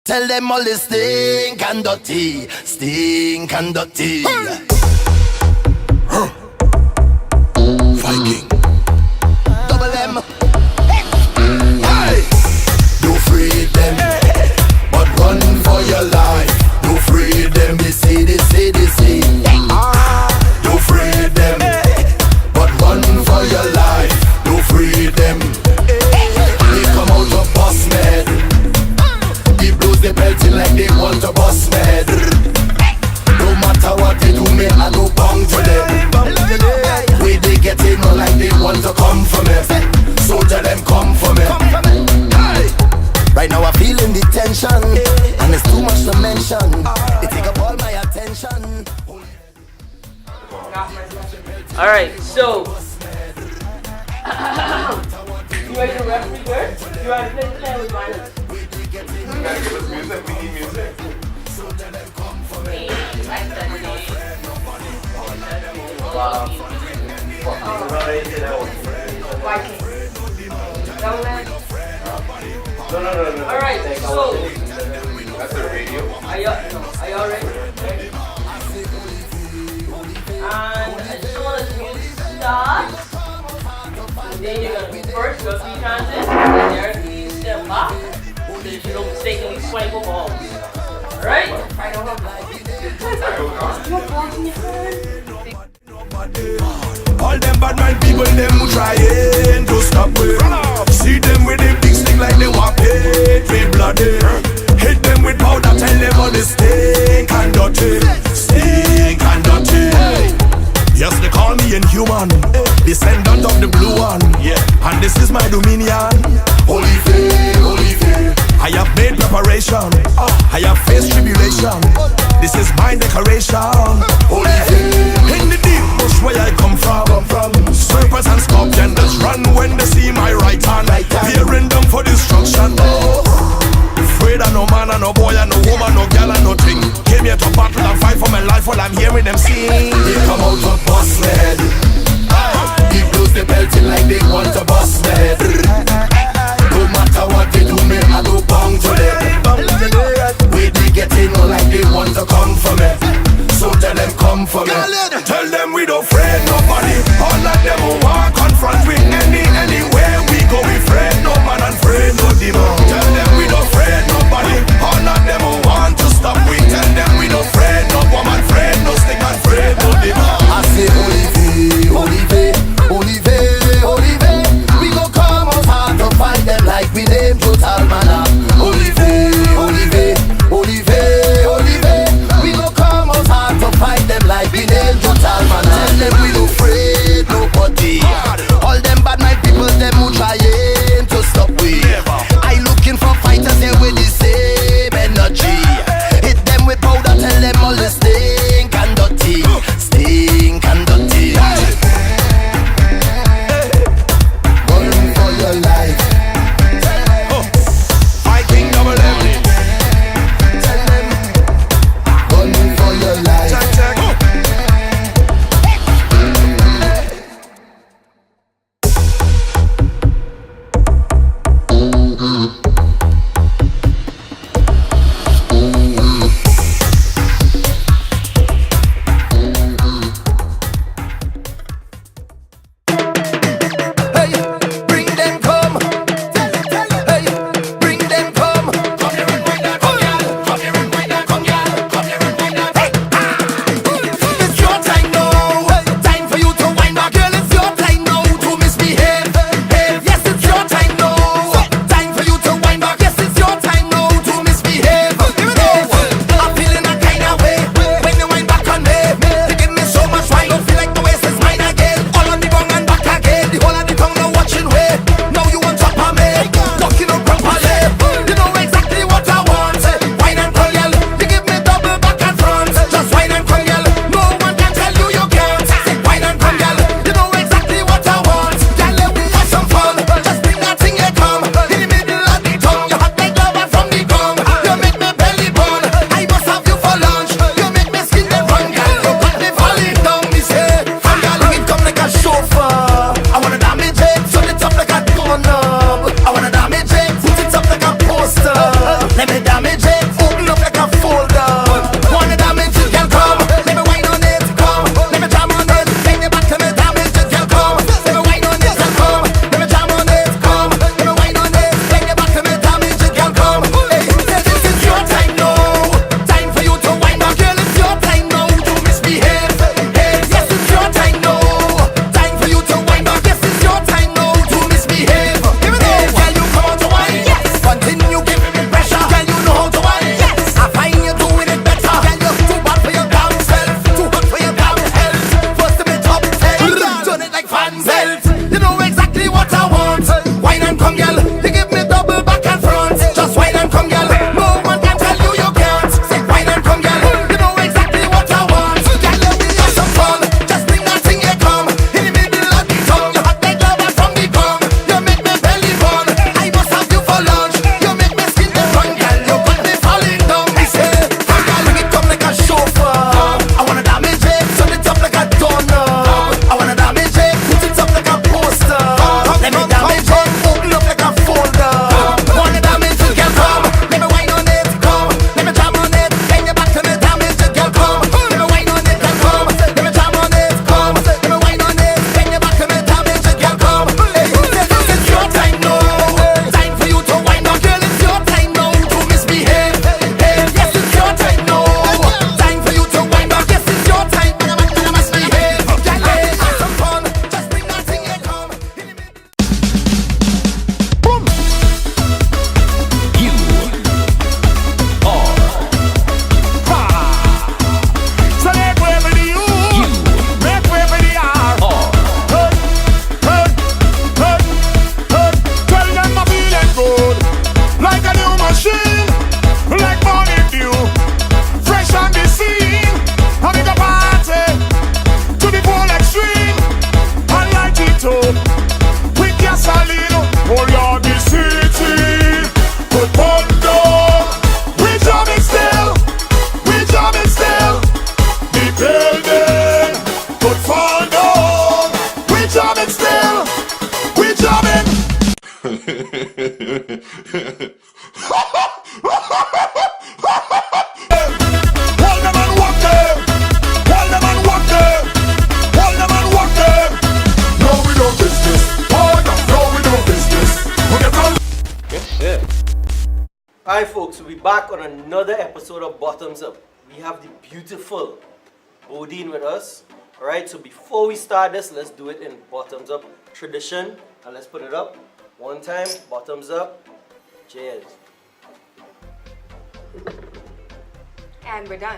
Tell them all the stink and dirty, stink and dirty. Viking, double M. Hey, do free them, but run for your life. Do free them, they say, they say, they say. Do free them, but run for your life. Do free them. They come out of boss mad. They belting like they want to bust mad. No matter what they do, me I go bang to them. Way they get in, no like they want to come for me. So tell them come for me. Right now I'm feeling the tension, and it's too much to mention. They take up all my attention. Alright, so you ready to rap me good? You ready to play the game with violence? You gotta give us music, we need music. Wow. No. Alright, so That's the radio. are y'all ready? And I just want to start. And then you're gonna be first, go through transit, and there step back. So that you don't mistakenly swipe a ball. Alright? I don't have All them bad mind people, them who trying to stop me. See them with them big stick like they want paid, we bloody. Hit them with powder, tell them all the stink and dirty. Stink and dirty. Yes, they call me inhuman, descendant of the blue one. And this is my dominion. Holy faith, holy faith. I have made preparation, I have faced tribulation. This is my decoration. Holy faith. In the deep bush where I come from, serpents and scorpions run when they see my right hand, fearing them for destruction. Afraid of no man and no boy and no woman, no girl and no thing. Came here to battle and fight for my life while I'm hearing them sing. They come out of boss mad. They blows the belting like they want to boss mad. No matter what they do, me I go bang to them. Way they get in, no like they want to come for me. So tell them come for me. Tell them we don't afraid nobody. All of them who want confront with anywhere we go. We afraid no man and afraid no demon. Tell them we don't afraid nobody. All of them who want to stop we. Tell them we don't afraid no woman, afraid no stick and afraid no demon. I say Olive, Olive, Olive, Olive. We go come out hard. back on another episode of Bottoms Up. We have the beautiful Bodine with us. Alright, so before we start this, let's do it in Bottoms Up tradition. And let's put it up. One time, bottoms up. Cheers. And we're done.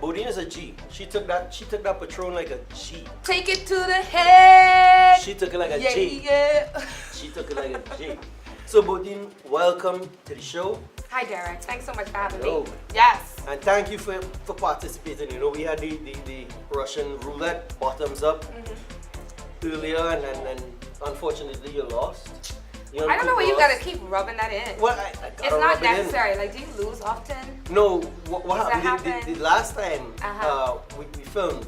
Bodine is a G. She took that Patron like a G. Take it to the head. She took it like a yeah, G. Yeah. She took it like a G. So Bodine, welcome to the show. Hi Derek, thanks so much for having Hello. me. Yes. And thank you for participating. You know, we had the Russian roulette bottoms up earlier and unfortunately you lost. You I don't know why you lost. gotta keep rubbing that in. Well, I It's gotta not rub it in. necessary. Like, do you lose often? No, what Does that happened? happen? The last time Uh-huh. we filmed,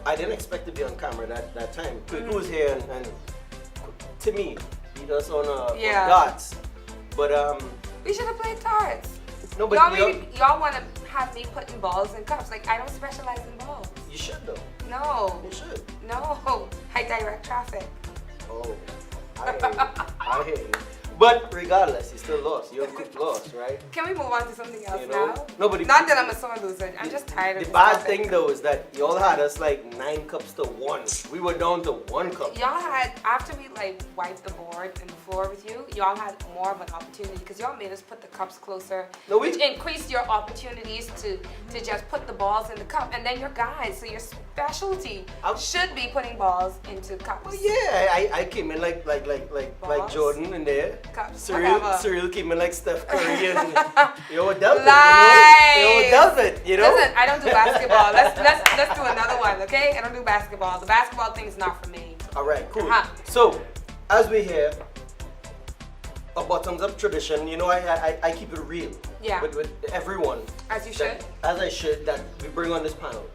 I didn't expect to be on camera that time. Quick was here and to me, beat us on darts. But We should have played cards. no, but Y'all want to have me putting balls in cups. Like, I don't specialize in balls. you should though. No. You should. No. I direct traffic. Oh, I hear you. I hear you. But regardless, you still lost. You lost, right? Can we move on to something else You know? now? No, but Not that I'm a sore loser. I'm just tired of the this bad topic. thing though is that y'all had us like 9 cups to 1. We were down to 1 cup. Y'all had, after we like wiped the board and the floor with you, y'all had more of an opportunity because y'all made us put the cups closer, No, which increased your opportunities to just put the balls in the cup. And then your guys, so your specialty should be putting balls into cups. Oh yeah, I came in like Balls? Jordan in there. Cups, whatever. Cyril came in like Steph Curry and yo Delvin, Lies. you know? Yo Delvin, you know? Listen, I don't do basketball. Let's do another one, okay? I don't do basketball. The basketball thing is not for me. All right, cool. Uh-huh. So, as we hear, a bottoms up tradition, you know, I keep it real Yeah. with everyone. As you that- should. As I should, that we bring on this panel.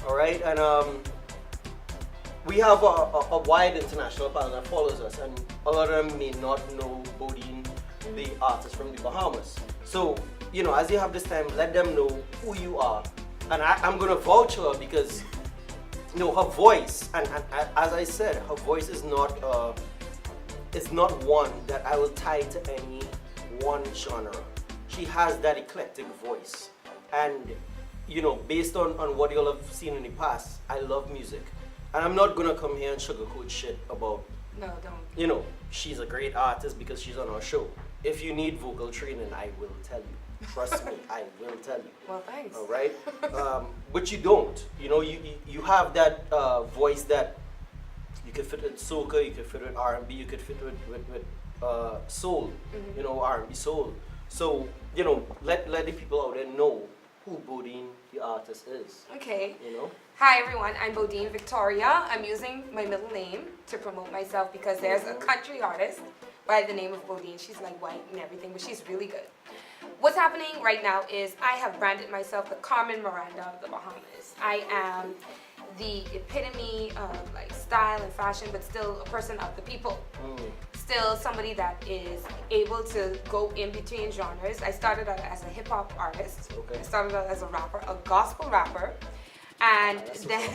All right, and we have a wide international panel that follows us, and a lot of them may not know Bodine, the artist from the Bahamas. So, you know, as you have this time, let them know who you are. And I'm going to vouch her because, you know, her voice, and as I said, her voice is not one that I will tie to any one genre. She has that eclectic voice. And, you know, based on what you'll have seen in the past, I love music. And I'm not going to come here and sugarcoat shit about, No, don't. you know, she's a great artist because she's on our show. If you need vocal training, I will tell you. Trust me, I will tell you. Well, thanks. All right? But you don't. You know, you have that voice that you could fit with soca, you could fit with R&B, you could fit with soul, you know, R&B soul. So, you know, let the people out there know who Bodine, the artist, is. Okay. You know? Hi everyone, I'm Bodine Victoria. I'm using my middle name to promote myself because there's a country artist by the name of Bodine. She's like white and everything, but she's really good. What's happening right now is I have branded myself the Carmen Miranda of the Bahamas. I am the epitome of like style and fashion, but still a person of the people. Still somebody that is able to go in between genres. I started out as a hip hop artist. Okay. I started out as a rapper, a gospel rapper. And then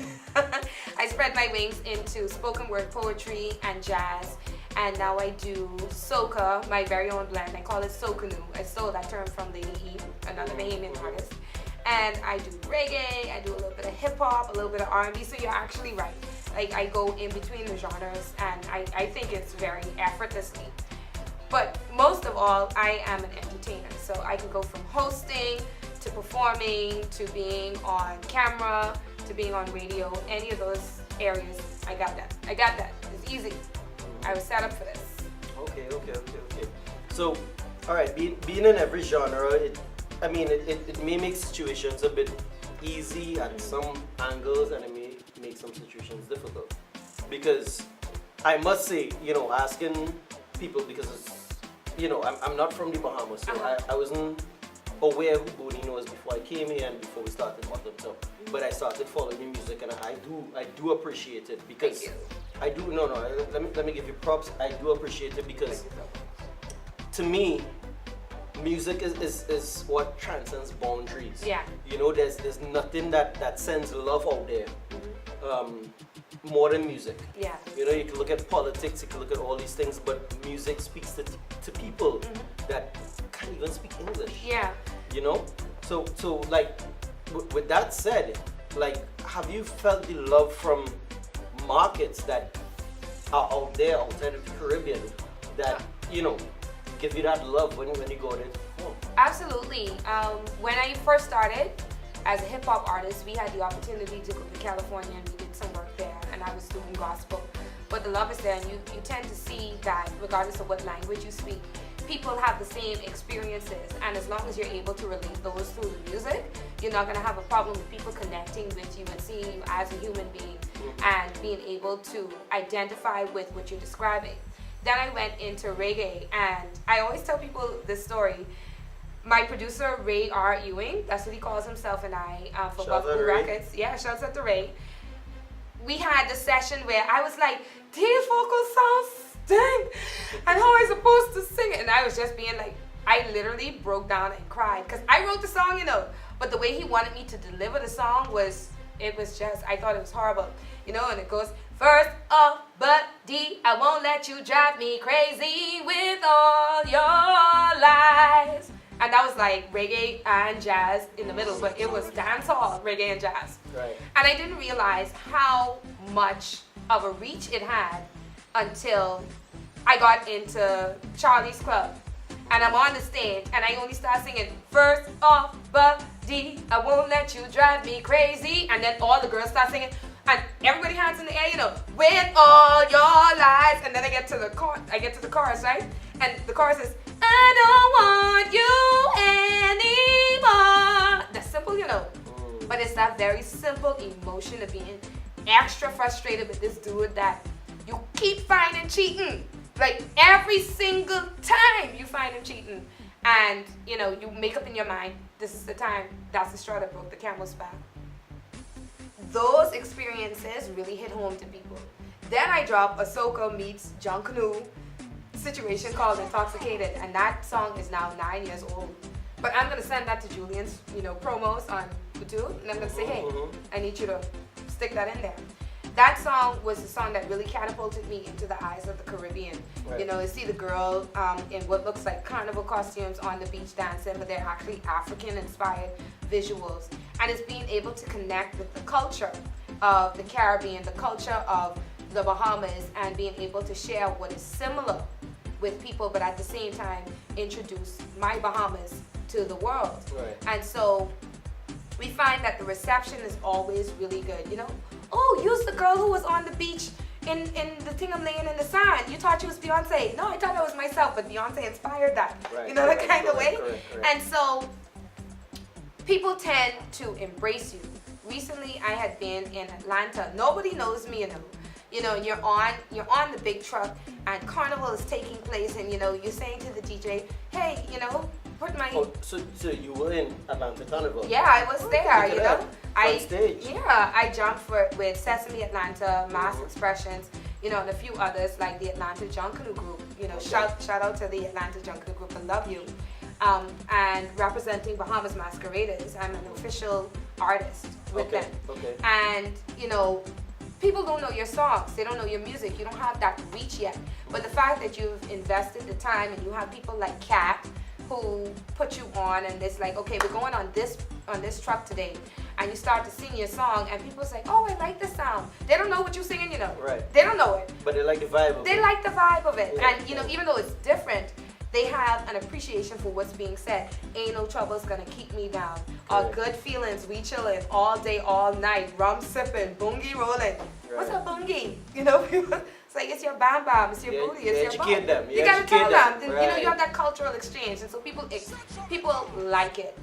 I spread my wings into spoken word poetry and jazz. And now I do soca, my very own blend. I call it Soca Nu. I stole that term from Lady E, another Bahamian artist. And I do reggae, I do a little bit of hip hop, a little bit of R&B. So you're actually right. Like I go in between the genres, and I think it's very effortlessly. But most of all, I am an entertainer. So I can go from hosting to performing to being on camera to being on radio. Any of those areas, I got that. I got that. It's easy. I was set up for this. Okay. So, all right, being in every genre, it may make situations a bit easy at some angles, and it may make some situations difficult. Because I must say, you know, asking people, because you know, I'm not from the Bahamas, so I wasn't aware who Bodine was before I came here and before we started Bottoms Up. But I started following the music, and I do appreciate it because Thank you. I do. No. Let me give you props. I do appreciate it because to me, music is what transcends boundaries. Yeah. You know, there's nothing that sends love out there more than music. Yeah. You know, you can look at politics, you can look at all these things, but music speaks to people that can't even speak English. Yeah. You know? So like, with that said, like, have you felt the love from markets that are out there outside of the Caribbean that, you know, give you that love when you go there to perform? Absolutely. When I first started as a hip hop artist, we had the opportunity to go to California and we did some work there, and I was doing gospel. But the love is there, and you tend to see that regardless of what language you speak, people have the same experiences, and as long as you're able to relate those through the music, you're not going to have a problem with people connecting with you and seeing you as a human being and being able to identify with what you're describing. Then I went into reggae, and I always tell people this story. My producer, Ray R. Ewing, that's what he calls himself, and I, for Buffalo Records. Yeah, shouts out to Ray. We had the session where I was like, these vocals sound stink, and how am I supposed to sing it? And I was just being like, I literally broke down and cried, because I wrote the song, you know, but the way he wanted me to deliver the song was, it was just, I thought it was horrible, you know, and it goes, first off, buddy, I won't let you drive me crazy with all your lies. And that was like reggae and jazz in the middle, but it was dancehall, reggae and jazz. Right. And I didn't realize how much of a reach it had until I got into Charlie's Club. And I'm on the stage and I only start singing, first off, buddy, I won't let you drive me crazy. And then all the girls start singing, and everybody hands in the air, you know, with all your lies. And then I get to the chorus, right? And the chorus is, I don't want you anymore. That's simple, you know. But it's that very simple emotion of being extra frustrated with this dude that you keep finding cheating. Like every single time you find him cheating. And, you know, you make up in your mind, this is the time, that's the straw that broke the camel's back. Those experiences really hit home to people. Then I drop Ahsoka meets John Canoe situation called Intoxicated, and that song is now 9 years old. But I'm gonna send that to Julian's, you know, promos on YouTube, and I'm gonna say, hey, I need you to stick that in there. That song was the song that really catapulted me into the eyes of the Caribbean. Right. You know, you see the girl in what looks like carnival costumes on the beach dancing, but they're actually African-inspired visuals. And it's being able to connect with the culture of the Caribbean, the culture of the Bahamas, and being able to share what is similar with people, but at the same time introduce my Bahamas to the world. Right. And so we find that the reception is always really good. You know, oh, you's the girl who was on the beach in the thing I'm laying in the sand. You thought you was Beyonce. No, I thought I was myself, but Beyonce inspired that. Right. You know, that kind of way. Correct. And so people tend to embrace you. Recently, I had been in Atlanta. Nobody knows me, you know, you're on the big truck and carnival is taking place, and you know, you're saying to the DJ, hey, you know, put my... Oh, so you were in Atlanta Carnival? Yeah, I was there, you know. On stage. Yeah, I jumped with Sesame Atlanta, Mass Expressions, you know, and a few others like the Atlanta John Canoe Group. You know, shout out to the Atlanta John Canoe Group, I love you. And representing Bahamas Masqueraders, I'm an official artist with them. Okay. And, you know, people don't know your songs, they don't know your music, you don't have that reach yet. But the fact that you've invested the time and you have people like Kat who put you on, and it's like, okay, we're going on this truck today, and you start to sing your song, and people say, oh, I like the sound. They don't know what you're singing, you know. Right. They don't know it. But they like the vibe of it. They like the vibe of it. Yeah. And, you know, even though it's different, they have an appreciation for what's being said. Ain't no trouble's gonna keep me down. All good feelings, we chillin' all day, all night. Rum sipping, bungie rolling. What's a bungie? You know, it's like, it's your bam bam, it's your booty, it's your educate them. You gotta tell them. Right. You know, you have that cultural exchange, and so people like it.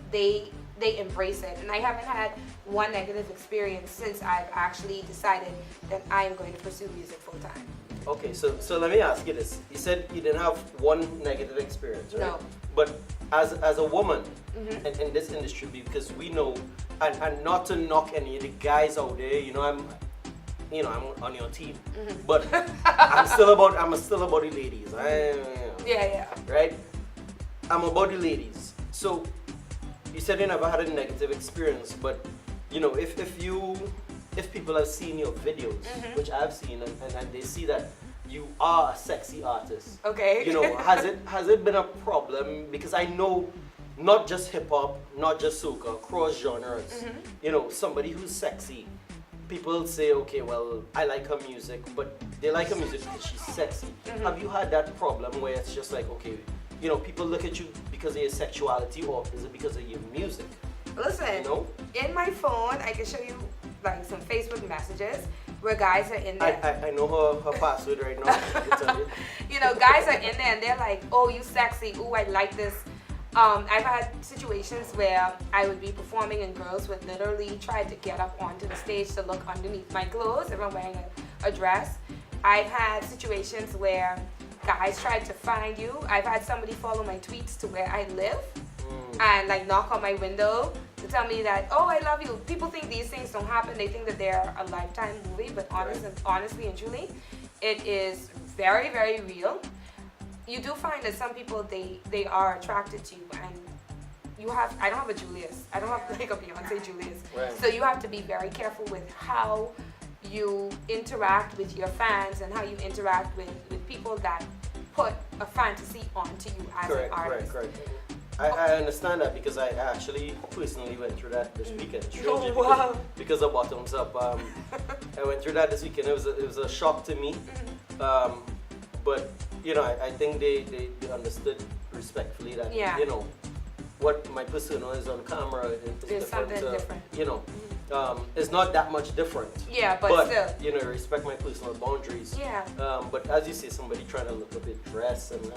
They embrace it, and I haven't had one negative experience since I've actually decided that I am going to pursue music full time. Okay, so let me ask you this. You said you didn't have one negative experience, right? No. But as a woman in this industry, because we know, and not to knock any of the guys out there, you know, I'm on your team, but I'm still about the ladies. Yeah. Right? I'm about the ladies. So you said you never had a negative experience, but you know, if people have seen your videos, which I've seen, and they see that you are a sexy artist. Okay. You know, has it been a problem? Because I know not just hip hop, not just soca, cross genres. You know, somebody who's sexy. People say, okay, well, I like her music, but they like her music because she's sexy. Have you had that problem where it's just like, okay, you know, people look at you because of your sexuality, or is it because of your music? Listen, You know? in my phone, I can show you like some Facebook messages where guys are in there. I know her password right now. I can tell you. You know, guys are in there and they're like, oh, you sexy. Ooh, I like this. I've had situations where I would be performing and girls would literally try to get up onto the stage to look underneath my clothes if I'm wearing a dress. I've had situations where guys tried to find you. I've had somebody follow my tweets to where I live and like knock on my window to tell me that, oh, I love you. People think these things don't happen. They think that they're a Lifetime movie, but honestly and truly, it is very, very real. You do find that some people, they are attracted to you, and you have, I don't have a Julius. I don't have like a Beyonce Julius. Right. So you have to be very careful with how you interact with your fans and how you interact with people that put a fantasy onto you as an artist. Correct. I understand that because I actually personally went through that this weekend. Oh, wow. Because of Bottoms Up. I went through that this weekend. It was a shock to me. But you know, I think they understood respectfully that, you know, what my persona is on camera is different. Something different. You know, it's not that much different. Yeah, but still. You know, respect my personal boundaries. Yeah. But as you say, somebody trying to look a bit dressed and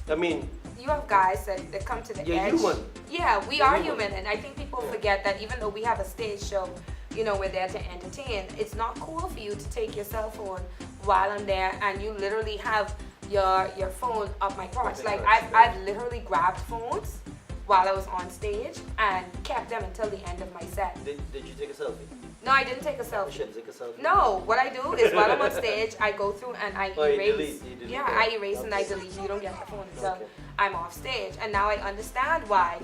I mean, you have guys that come to the you're edge. human. Yeah, we are human, and I think people forget that even though we have a stage show, you know, we're there to entertain. It's not cool for you to take your cell phone while I'm there and you literally have your phone up my crotch. Like I've literally grabbed phones while I was on stage and kept them until the end of my set. Did you take a selfie? No, I didn't take a You selfie. should take a selfie. No, what I do is while I'm on stage, I go through and I erase. You delete. Yeah, I erase and I delete. You don't get the phone until I'm off stage. And now I understand why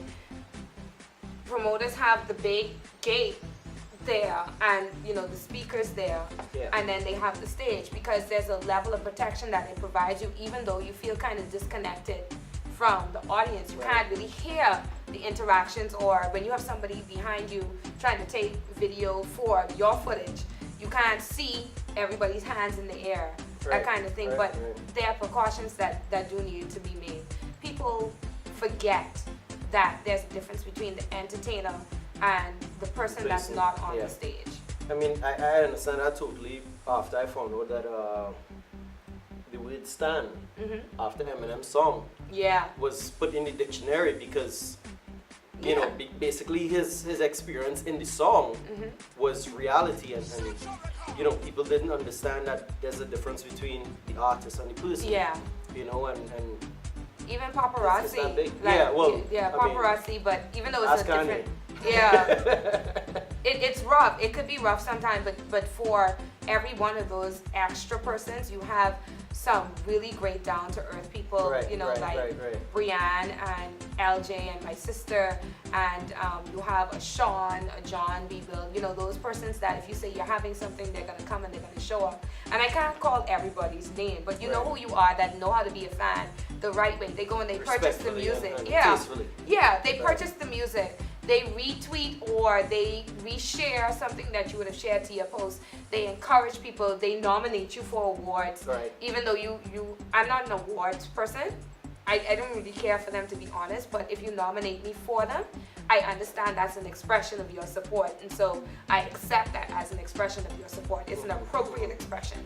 promoters have the big gate there and, you know, the speakers there, and then they have the stage, because there's a level of protection that it provides you, even though you feel kind of disconnected from the audience. You can't really hear the interactions, or when you have somebody behind you trying to take video for your footage, you can't see everybody's hands in the air, that kind of thing. But there are precautions that do need to be made. People forget that there's a difference between the entertainer and the person that's not on the stage. I mean, I understand that totally after I found out that the word "stan" after Eminem's song was put in the dictionary because you know, basically his experience in the song was reality, and you know, people didn't understand that there's a difference between the artist and the person. You know, and even paparazzi. It's that big. Yeah, paparazzi, I mean, but even though it's a different it's rough. It could be rough sometimes, but for every one of those extra persons, you have some really great down-to-earth people, you know, like Brianne and LJ and my sister, and you have a Sean, a John B. Bill, you know, those persons that if you say you're having something, they're going to come and they're going to show up. And I can't call everybody's name, but you know who you are, that know how to be a fan the right way. They go and they purchase the music. They purchase the music. They retweet or they reshare something that you would have shared to your post. They encourage people. They nominate you for awards. Even though I'm not an awards person. I don't really care for them, to be honest. But if you nominate me for them, I understand that's an expression of your support. And so I accept that as an expression of your support. It's an appropriate expression.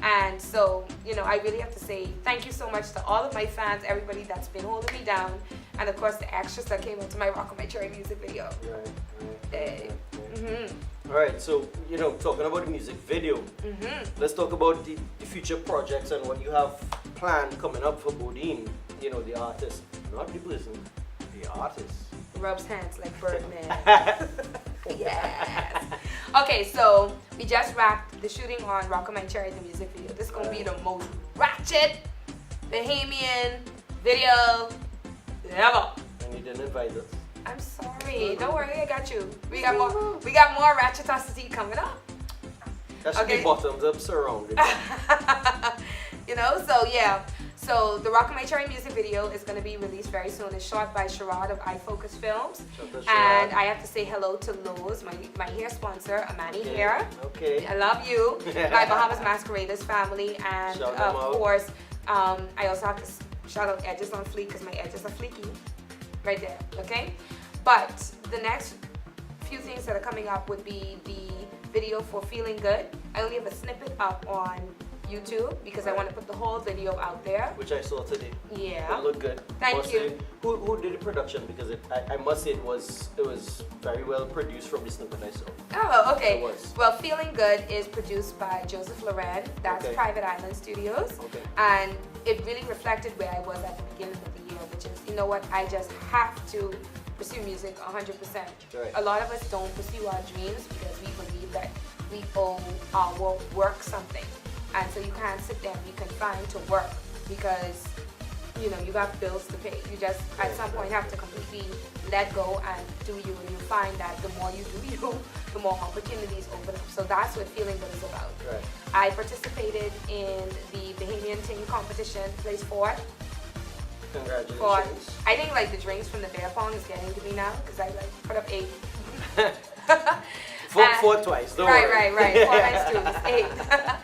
And so, you know, I really have to say thank you so much to all of my fans, everybody that's been holding me down, and of course the extras that came into my Rock on My Cherry music video. All right, so, you know, talking about the music video, let's talk about the future projects and what you have planned coming up for Bodine, you know, the artist, not the person, the artist. Rubs hands like Birdman. Yes. Okay, so we just wrapped the shooting on Rock on My Cherry, the music video. This is gonna be the most ratchet Bahamian video ever. And you didn't invite us. I'm sorry. Don't worry, I got you. We got more ratchetosity coming up. That should be Bottoms Up surrounded. You know, so yeah. So the Rock My Cherry music video is going to be released very soon. It's shot by Sherrod of iFocus Films. And I have to say hello to Lowe's, my hair sponsor, Amani Hair. Okay. I love you. My Bahamas Masqueraders family. And of course, I also have to shout out Edges on Fleek because my edges are fleeky. Right there, okay? But the next few things that are coming up would be the video for Feeling Good. I only have a snippet up on YouTube because I want to put the whole video out there. Which I saw today. Yeah. It looked good. Thank you. Who did the production? Because I must say it was very well produced from the snippet I saw. Oh, okay. It was. Well, Feeling Good is produced by Joseph Loren. That's Okay. Private Island Studios. Okay. And it really reflected where I was at the beginning of the year, which is, you know what, I just have to pursue music 100%. Right. A lot of us don't pursue our dreams because we believe that we owe our work something. And so you can't sit there and be confined to work because, you know, you got bills to pay. You just, at some point, have to completely let go and do you. And you find that the more you do you, the more opportunities open up. So that's what Feeling Good is about. Right. I participated in the Bahamian Ting competition, placed fourth. Congratulations. I think like the drinks from the beer pong is getting to me now because I like put up 8. Four twice, don't right, worry. 4 times 2 is 8.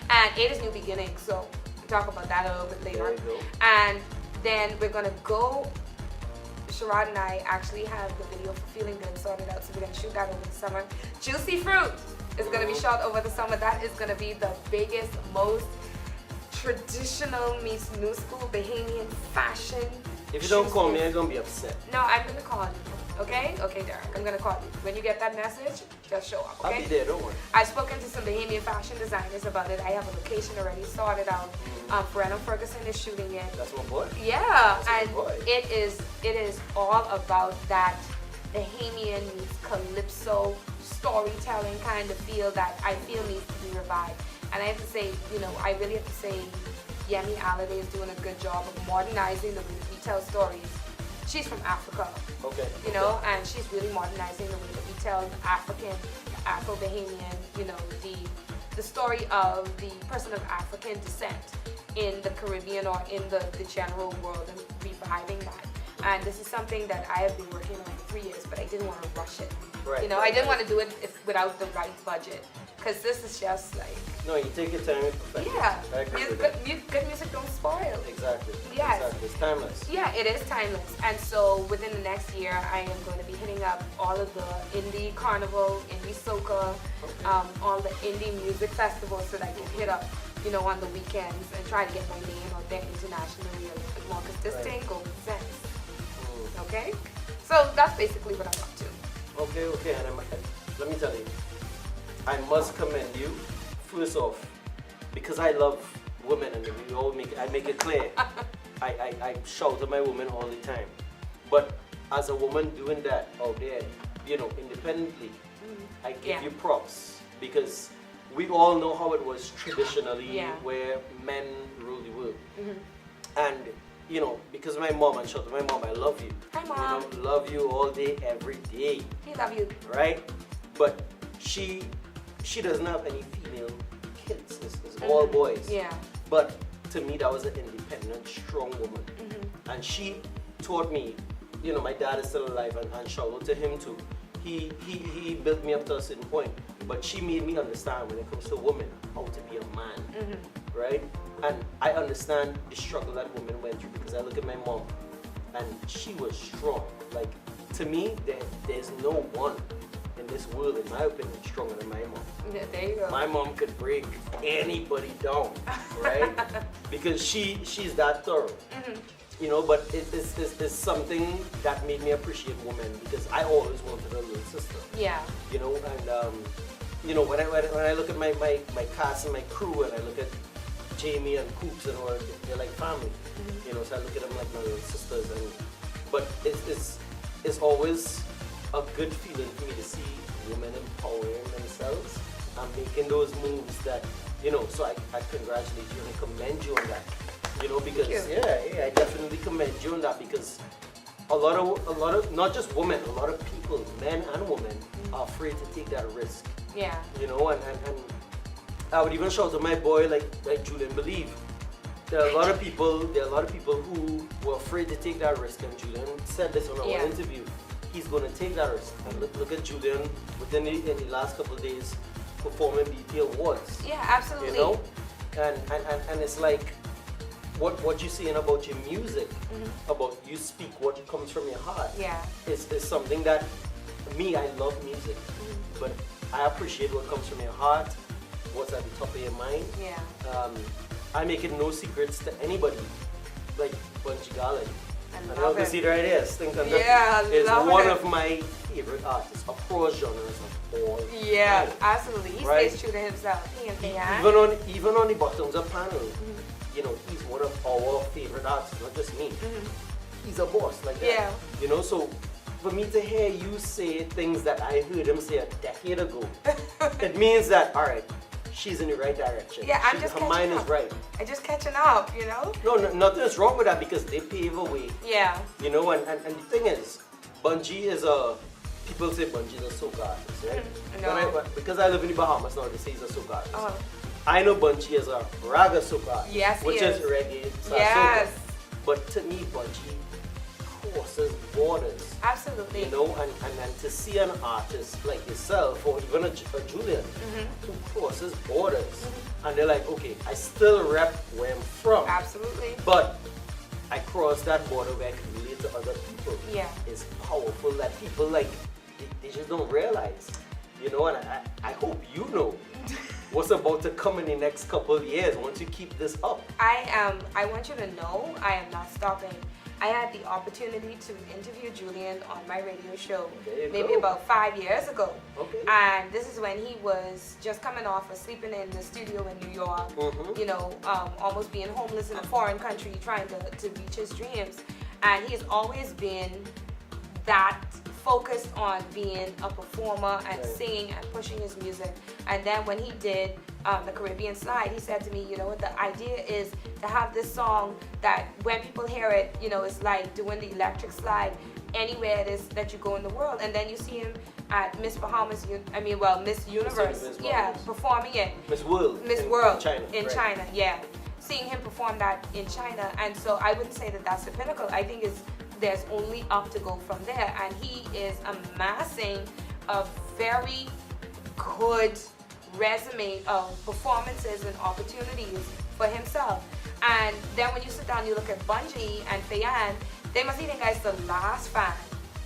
And 8 is new beginnings, so we'll talk about that a little bit later. There you go. And then we're gonna go, Sherrod and I actually have the video for Feeling Good sorted out, so we're gonna shoot that over the summer. Juicy Fruit is gonna be shot over the summer. That is gonna be the biggest, most traditional meets new school Bahamian fashion. If you don't call me, shoot. I'm gonna be upset. No, I'm gonna call you. Okay? Okay, Derek. I'm gonna call you. When you get that message, just show up, okay? I'll be there, don't worry. I've spoken to some Bahamian fashion designers about it. I have a location already sorted out. Fernando Ferguson is shooting it. That's my boy. Yeah, That's and my boy. it is all about that Bahamian meets Calypso storytelling kind of feel that I feel needs to be revived. And I have to say, you know, I really have to say Yemi Alade is doing a good job of modernizing the way we tell stories. She's from Africa, Okay. you know, and she's really modernizing the way that we tell the African, the Afro-Bahamian, you know, the story of the person of African descent in the Caribbean or in the general world and reviving that. And this is something that I have been working on for 3 years, but I didn't want to rush it. Right. You know, I didn't want to do it without the right budget, because this is just like, No, you take your time with perfection. yeah, I agree with that. good music don't spoil. Exactly. Yes. Exactly. It's timeless. Yeah, it is timeless. And so within the next year, I am going to be hitting up all of the indie carnival, indie soca, all the indie music festivals so that I can hit up, you know, on the weekends and try to get my name out there internationally a little bit more, because this thing goes sense. Okay? So that's basically what I'm up to. Okay, and let me tell you, I must commend you, first off, because I love women, and I make it clear. I shout at my women all the time. But as a woman doing that out there, you know, independently, I give you props, because we all know how it was traditionally where men rule the world. And you know, because my mom, and shout to my mom, I love you. Hi, Mom. You know, love you all day, every day. We love you. Right? But she doesn't have any female kids. It's all boys. Yeah. But to me, that was an independent, strong woman. And she taught me, you know, my dad is still alive, and shout out to him too. He built me up to a certain point. But she made me understand when it comes to women, how to be a man. Right? And I understand the struggle that women went through, because I look at my mom and she was strong. Like, to me, there's no one in this world, in my opinion, stronger than my mom. Yeah, there you go. My mom could break anybody down, right? Because she's that thorough. You know, but it's something that made me appreciate women, because I always wanted a little sister. Yeah. You know, and you know, when I look at my cast and my crew, and I look at Jamie and Coops and all, they're like family. You know, so I look at them like my little sisters. But it's always a good feeling for me to see women empowering themselves and making those moves that, you know, so I congratulate you and commend you on that. You know, because yeah, I definitely commend you on that, because a lot of not just women, a lot of people, men and women, are afraid to take that risk. Yeah. You know, and I would even shout to my boy like Julian Believe. there are a lot of people who were afraid to take that risk, and Julian said this on our interview. He's going to take that risk. And look at Julian within the last couple of days performing BT Awards. Yeah, absolutely. You know, and it's like what you're saying about your music, about you speak what comes from your heart. Yeah. Is something that I love music, but I appreciate what comes from your heart, what's at the top of your mind. Yeah. I make it no secrets to anybody, like Bunji Garlin. I love it. See right here, Stinkin' Yeah, I is love one it. of my favorite artists across genres of all Yeah, time. absolutely. He Right. stays true to himself. He and Fayan. Even on the Bottoms Up panel, you know, he's one of our favorite artists, not just me. He's a boss like that. Yeah. You know, so for me to hear you say things that I heard him say a decade ago, it means that, all right, she's in the right direction. Yeah, I'm just her catching mind up. is right. I'm just catching up, you know? No, nothing is wrong with that because they pave a way. Yeah. You know, and the thing is, Bunji is people say Bunji is a soca artist, right? No. Because I live in the Bahamas now, they say he's a soca artist. Uh-huh. I know Bunji is a raga soca artist, Yes, he which is. is reggae, Yes. soca. But to me, Bunji crosses borders. Absolutely. You know, and to see an artist like yourself or even a Julian who crosses borders and they're like, okay, I still rep where I'm from, Absolutely. but I cross that border where I can relate to other people. Yeah. It's powerful that people like, they just don't realize, you know, and I hope you know what's about to come in the next couple of years once you keep this up. I want you to know I am not stopping. I had the opportunity to interview Julian on my radio show maybe about 5 years ago. Okay. And this is when he was just coming off of sleeping in the studio in New York, you know, almost being homeless in a foreign country, trying to reach his dreams. And he has always been that focused on being a performer and singing and pushing his music. And then when he did the Caribbean Slide, he said to me, you know what, the idea is to have this song that when people hear it, you know, it's like doing the electric slide anywhere it is that you go in the world. And then you see him at Miss Bahamas, Miss Universe, Miss yeah, Bahamas. performing it. Miss World. Miss in World China. in right. China, yeah. Seeing him perform that in China, and so I wouldn't say that that's the pinnacle. I think there's only up to go from there, and he is amassing a very good resume of performances and opportunities for himself. And then when you sit down, you look at Bunji and Fayan, they must even guys the last fan.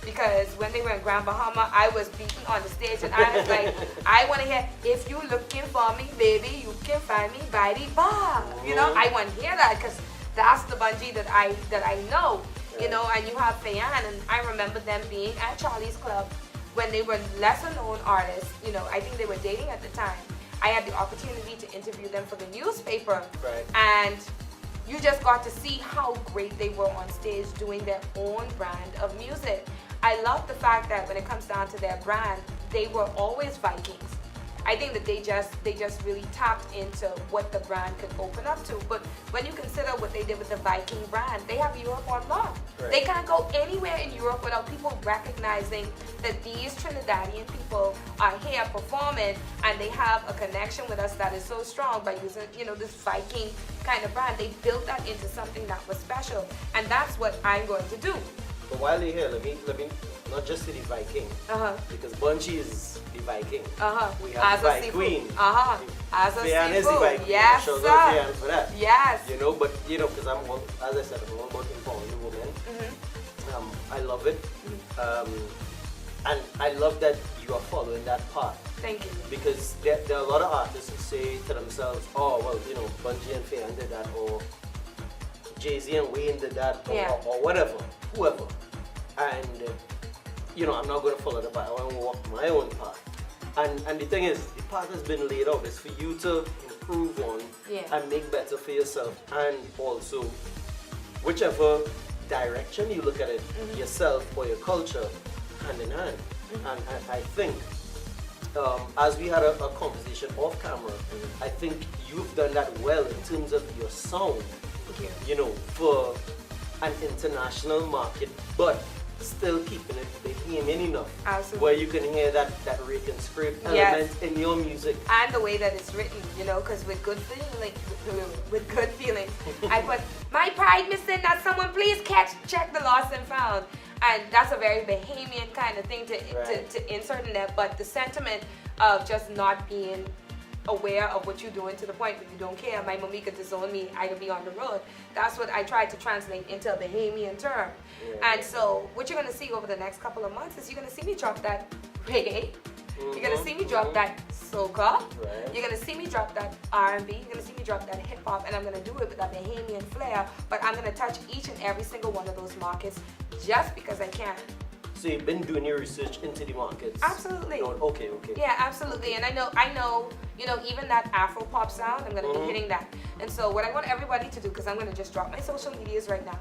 Because when they were in Grand Bahama, I was beating on the stage and I was like, I want to hear, if you looking for me, baby, you can find me by the bar. You know, I want to hear that because that's the Bunji that I know. You know, and you have Fayan, and I remember them being at Charlie's Club when they were lesser known artists. You know, I think they were dating at the time. I had the opportunity to interview them for the newspaper. Right. And you just got to see how great they were on stage doing their own brand of music. I love the fact that when it comes down to their brand, they were always Vikings. I think that they just really tapped into what the brand could open up to. But when you consider what they did with the Viking brand, they have Europe on lock. Right. They can't go anywhere in Europe without people recognizing that these Trinidadian people are here performing and they have a connection with us that is so strong by using, you know, this Viking kind of brand. They built that into something that was special. And that's what I'm going to do. But while you're here, let me not just say the Viking, because Bunji is the Viking. We have As the a Viking seafood. Queen. As a Fayan is the seafood. Viking. Yes, Shout sir. out Fayan for that. Yes. You know, but you know, because as I said, I'm all about empowering women. I love it, and I love that you are following that path. Thank you. Because there are a lot of artists who say to themselves, oh, well, you know, Bunji and Fayan did that, or Jay-Z and Wayne did that, or whatever, whoever. And, you know, I'm not going to follow the path. I want to walk my own path. And the thing is, the path has been laid out. It's for you to improve on and make better for yourself. And also, whichever direction you look at it, yourself or your culture, hand in hand. And I think, as we had a conversation off camera, I think you've done that well in terms of your sound, you know, for an international market, but still keeping it bohemian enough. Absolutely. Where you can hear that rake and scrape Yes. element in your music. And the way that it's written, you know, because with good feeling, with good feelings, I put my pride missing. That someone please check the lost and found, and that's a very Bahamian kind of thing to insert in there. But the sentiment of just not being aware of what you're doing to the point where you don't care. My mommy could disown me, I could be on the road. That's what I tried to translate into a Bahamian term. Yeah. And so what you're gonna see over the next couple of months is you're gonna see me drop that reggae. You're gonna see me drop that soca. Right. You're gonna see me drop that R&B. You're gonna see me drop that hip hop, and I'm gonna do it with that Bahamian flair. But I'm gonna touch each and every single one of those markets just because I can. So you've been doing your research into the markets. Absolutely. Okay. Yeah, absolutely. And I know, you know, even that Afro pop sound, I'm gonna be hitting that. And so what I want everybody to do, because I'm gonna just drop my social medias right now,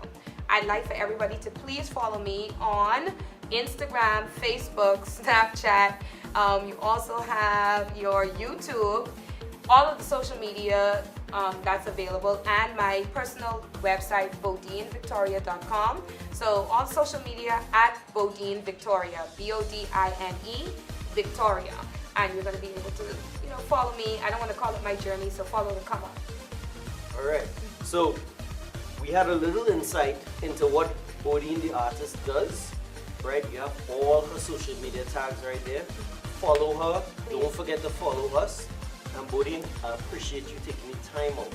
I'd like for everybody to please follow me on Instagram, Facebook, Snapchat. You also have your YouTube, all of the social media that's available, and my personal website, bodinevictoria.com. So on social media at Bodine Victoria, B-O-D-I-N-E Victoria, and you're going to be able to, you know, follow me. I don't want to call it my journey, so follow the come up. All right. So we had a little insight into what Bodine the artist does, right? You have all her social media tags right there. Follow her. Don't forget to follow us. And Bodine, I appreciate you taking the time out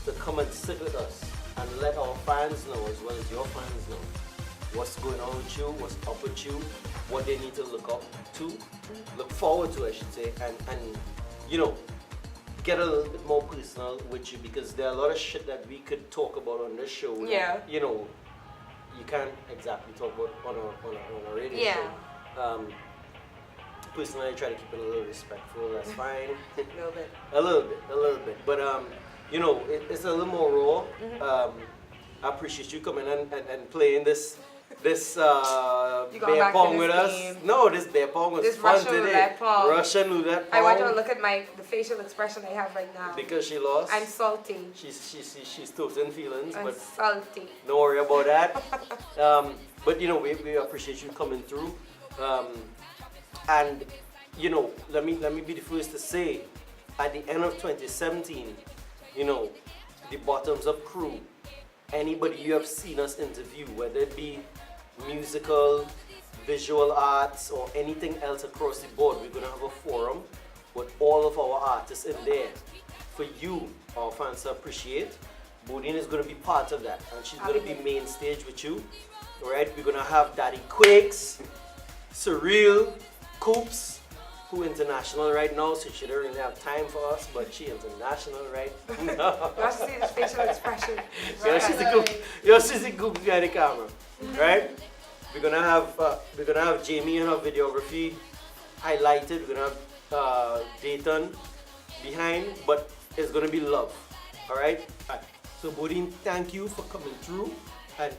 to come and sit with us and let our fans know, as well as your fans know, what's going on with you, what's up with you, what they need to look up to, look forward to, I should say, and you know, get a little bit more personal with you, because there are a lot of shit that we could talk about on this show. Yeah. That, you know, you can't exactly talk about on a radio Yeah. show. Personally, I try to keep it a little respectful. That's fine. A little bit. A little bit. But you know, it's a little more raw. I appreciate you coming and playing this bear pong with us. Game. No, this bear pong was This fun Russian today. roulette pong. Russian roulette pong. I want you to look at the facial expression I have right now. Because she lost. I'm salty. She's toasting feelings, I'm but salty. don't worry about that. But you know, we appreciate you coming through. And you know, let me be the first to say, at the end of 2017, you know, the Bottoms Up crew, anybody you have seen us interview, whether it be musical, visual arts, or anything else across the board, we're gonna have a forum with all of our artists in there for you, our fans, to appreciate. Bodine is gonna be part of that, and she's gonna be main stage with you. All right, we're gonna have Daddy Quakes, Surreal, Coops, who international right now, so she don't really have time for us, but she international right now. You want to see this facial expression? She's the coop behind the camera, right? We're gonna have Jamie and her videography highlighted. We're gonna have Dayton behind, but it's gonna be love. All right. So Bodine, thank you for coming through and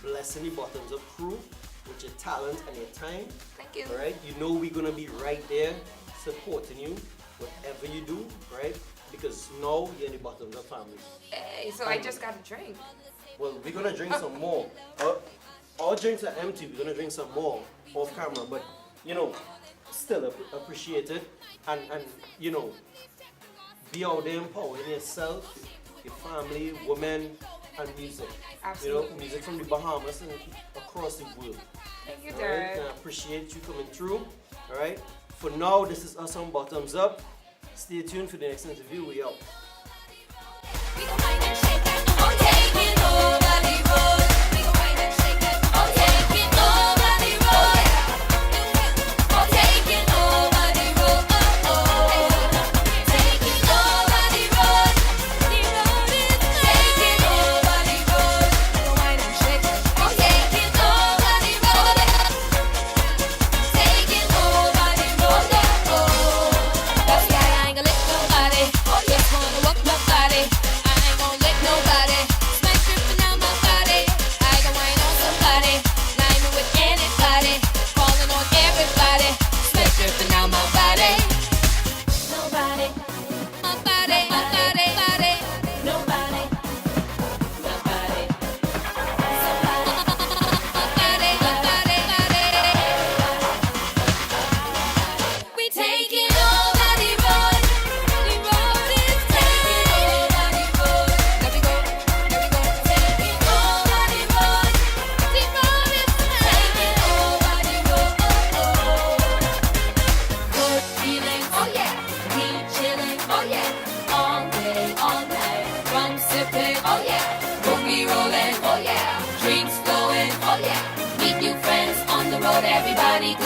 blessing the Bottoms Up crew with your talent and your time. Thank you. All right, you know we're gonna be right there supporting you, whatever you do, right? Because now you're in the Bottoms Up family. Hey, so I just got a drink. Well, we're gonna drink some more. Our drinks are empty. We're gonna drink some more off camera, but you know, still appreciate it, and you know, be out there empowering yourself, your family, women, and music. Absolutely. You know, music from the Bahamas and across the world. Thank you, All right, Derek. I appreciate you coming through. All right. For now, this is us on Bottoms Up. Stay tuned for the next interview. We out. We gon' wind and shake that. I'm taking over the road. We gon' wind and shake that. I'm taking over the road. I'm taking over the road. Oh, oh. Taking over the road. The road is taking over the road. We gon' wind and shake that. I'm taking over the road. Taking over the road. Oh, oh. That's why I ain't gonna let nobody just wanna walk my body. I ain't gonna let nobody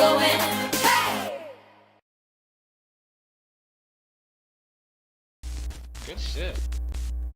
going. Good shit.